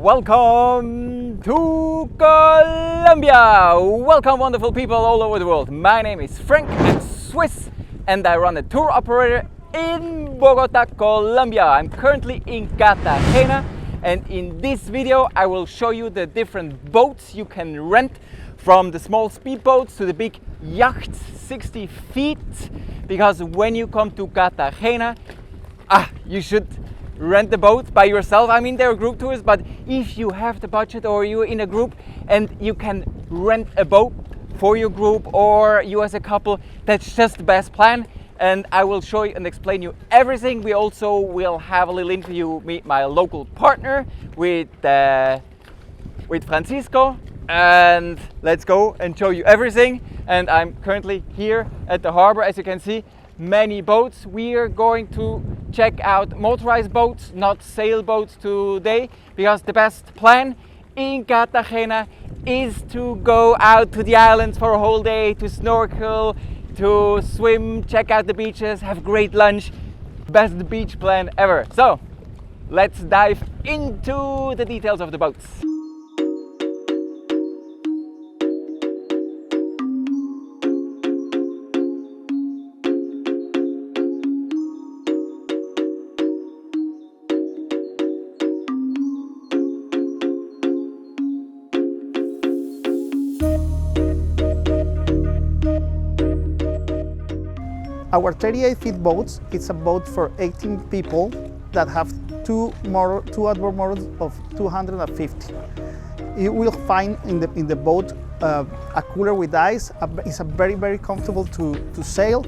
Welcome to Colombia! Welcome wonderful people all over the world. My name is Frank, I'm Swiss and I run a tour operator in Bogota, Colombia. I'm currently in Cartagena and in this video I will show you the different boats you can rent, from the small speedboats to the big yachts 60 feet, because when you come to Cartagena, you should rent the boat by yourself. I mean, there are group tours, but if you have the budget or you're in a group and you can rent a boat for your group or you as a couple, that's just the best plan. And I will show you and explain you everything. We also will have a little interview, meet my local partner with Francisco, and let's go and show you everything. And I'm currently here at the harbor. As you can see, many boats. We are going to check out motorized boats, not sailboats today, because the best plan in Cartagena is to go out to the islands for a whole day, to snorkel, to swim, check out the beaches, have great lunch. Best beach plan ever. So let's dive into the details of the boats. Our 38-feet boats, it's a boat for 18 people that have two outboard motors of 250. You will find in the boat a cooler with ice. It's a very comfortable to sail.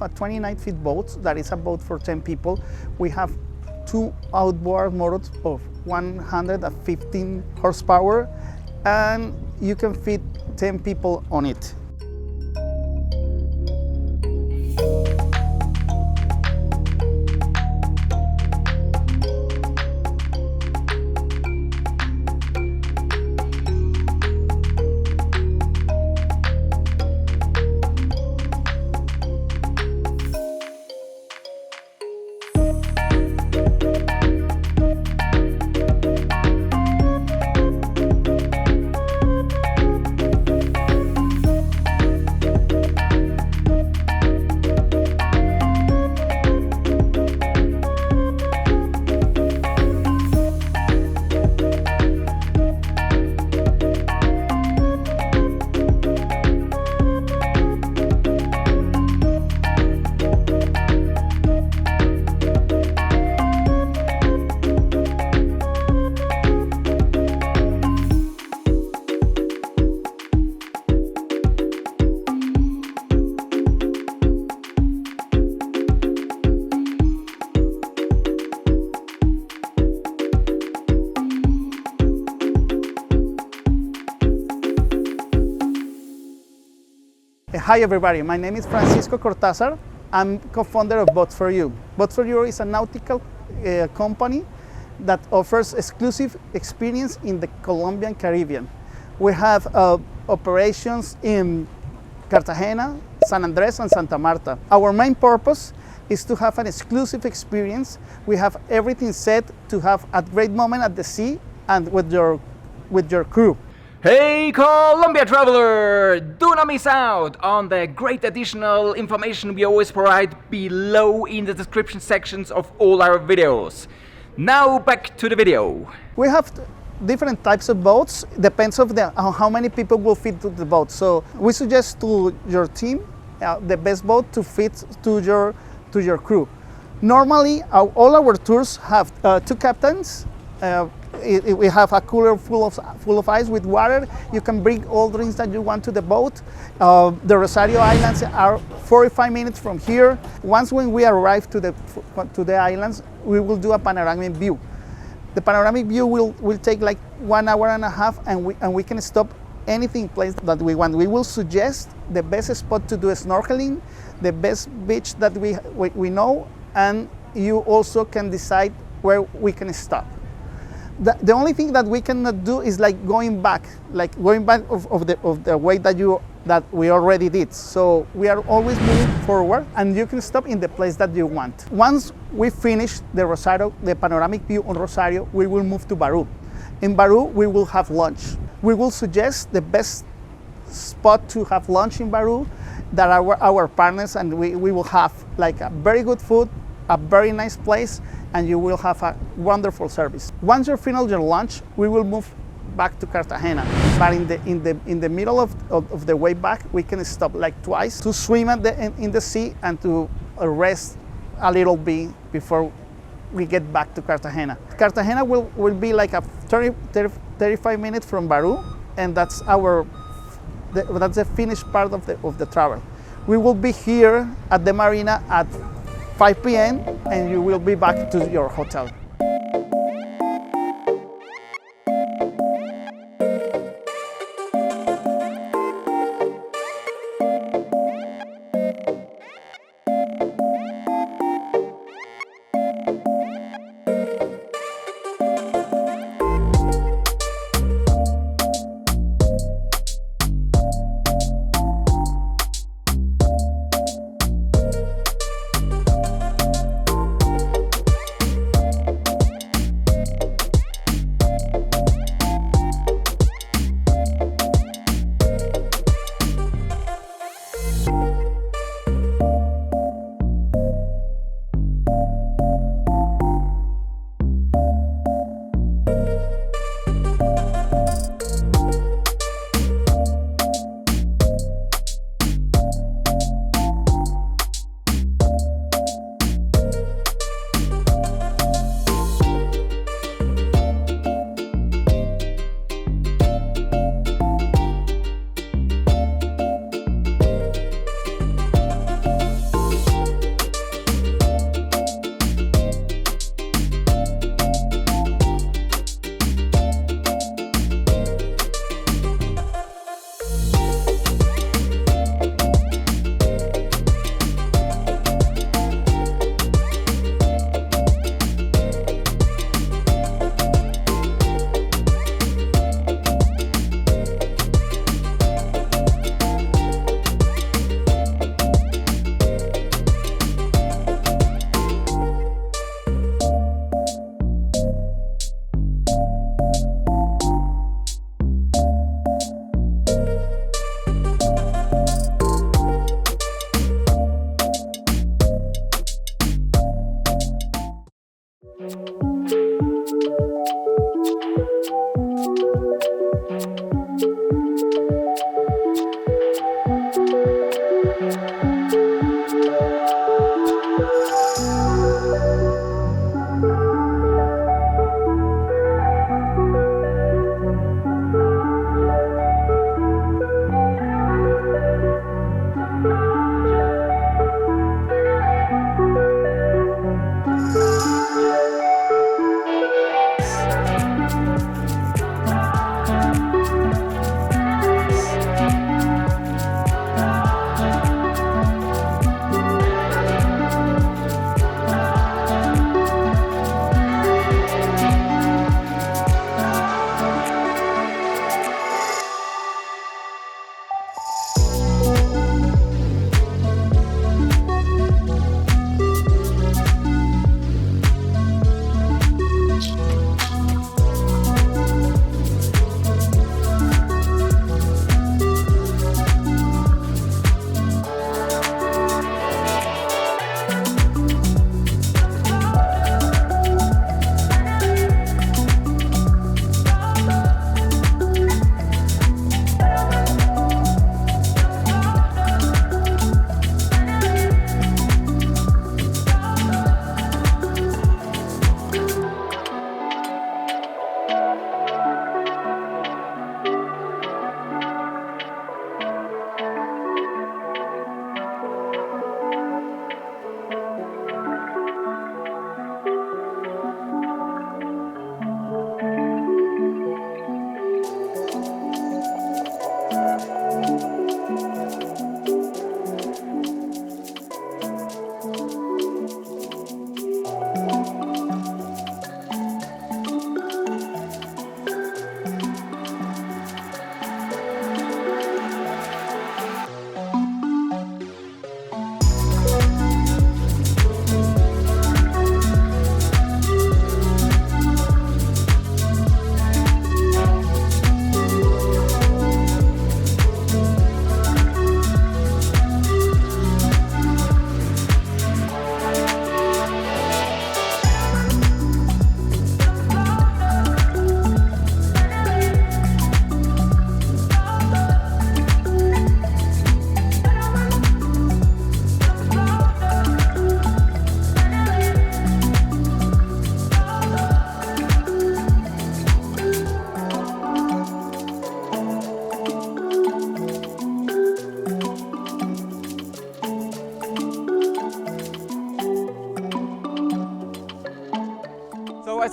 A 29-feet boat, that is a boat for 10 people. We have two outboard motors of 115 horsepower and you can fit 10 people on it. Hi everybody, my name is Francisco Cortázar. I'm co-founder of Boats for You. Boats for You is a nautical company that offers exclusive experience in the Colombian Caribbean. We have operations in Cartagena, San Andres and Santa Marta. Our main purpose is to have an exclusive experience. We have everything set to have a great moment at the sea and with your crew. Hey Colombia traveler! Do not miss out on the great additional information we always provide below in the description sections of all our videos. Now back to the video. We have different types of boats, depends on how many people will fit to the boat. So we suggest to your team the best boat to fit to your crew. Normally all our tours have two captains, We have a cooler full of ice with water. You can bring all drinks that you want to the boat. The Rosario Islands are 45 minutes from here. Once when we arrive to the islands, we will do a panoramic view. The panoramic view will take like 1 hour and a half, and we can stop anything place that we want. We will suggest the best spot to do snorkeling, the best beach that we know, and you also can decide where we can stop. The only thing that we cannot do is like going back of the way that we already did. So we are always moving forward, and you can stop in the place that you want. Once we finish the panoramic view on Rosario, we will move to Baru. In Baru, we will have lunch. We will suggest the best spot to have lunch in Baru that are our partners, and we will have like a very good food, a very nice place, and you will have a wonderful service. Once you finish your lunch, we will move back to Cartagena. But in the middle of the way back, we can stop like twice to swim in the sea and to rest a little bit before we get back to Cartagena. Cartagena will be like a 35 minutes from Baru, and that's the finished part of the travel. We will be here at the marina at 5 p.m. and you will be back to your hotel.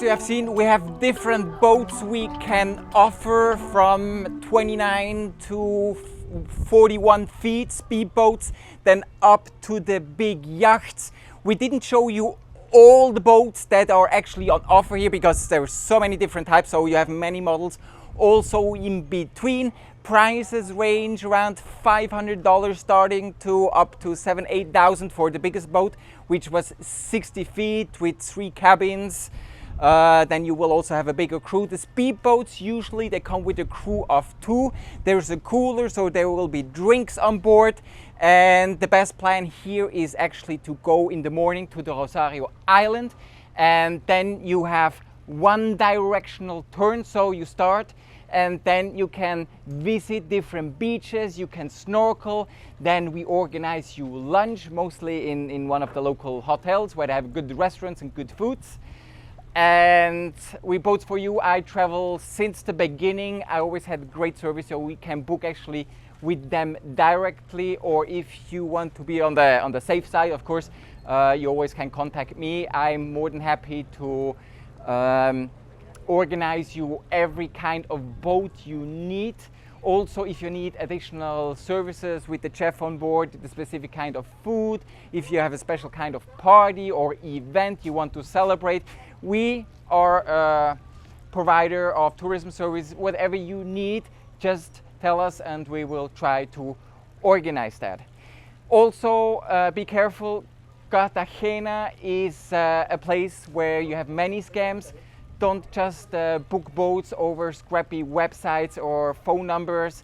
as you have seen, we have different boats we can offer, from 29 to 41 feet speedboats, then up to the big yachts. We didn't show you all the boats that are actually on offer here because there are so many different types, so you have many models. Also in between, prices range around $500 starting to up to $7,000-8,000 for the biggest boat, which was 60 feet with 3 cabins. Then you will also have a bigger crew. The speedboats, usually they come with a crew of 2. There's a cooler, so there will be drinks on board. And the best plan here is actually to go in the morning to the Rosario Island, and then you have one directional turn. So you start and then you can visit different beaches, you can snorkel. Then we organize you lunch, mostly in one of the local hotels where they have good restaurants and good foods. And we Boats for You, I travel since the beginning. I always had great service, so we can book actually with them directly, or if you want to be on the safe side, of course, you always can contact me. I'm more than happy to organize you every kind of boat you need. Also, if you need additional services with the chef on board, the specific kind of food, if you have a special kind of party or event you want to celebrate, we are a provider of tourism service. Whatever you need, just tell us and we will try to organize that. Also, be careful. Cartagena is a place where you have many scams. Don't just book boats over scrappy websites or phone numbers.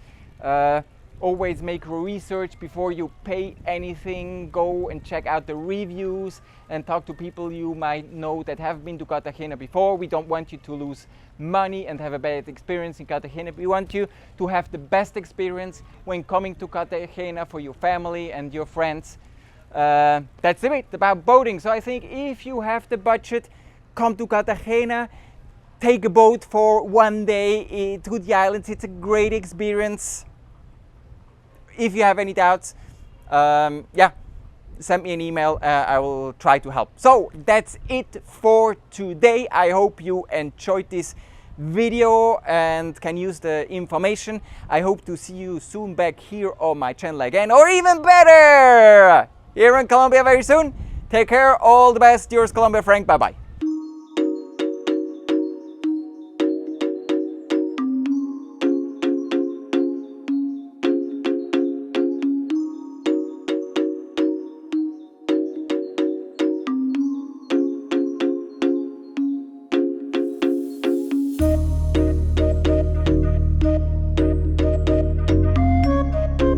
Always make research before you pay anything. Go and check out the reviews and talk to people you might know that have been to Cartagena before. We don't want you to lose money and have a bad experience in Cartagena. We want you to have the best experience when coming to Cartagena for your family and your friends. That's it about boating. So I think if you have the budget, come to Cartagena, take a boat for one day to the islands. It's a great experience. If you have any doubts, yeah, send me an email. I will try to help. So that's it for today. I hope you enjoyed this video and can use the information. I hope to see you soon back here on my channel again, or even better, here in Colombia very soon. Take care. All the best. Yours, Colombia Frank. Bye bye.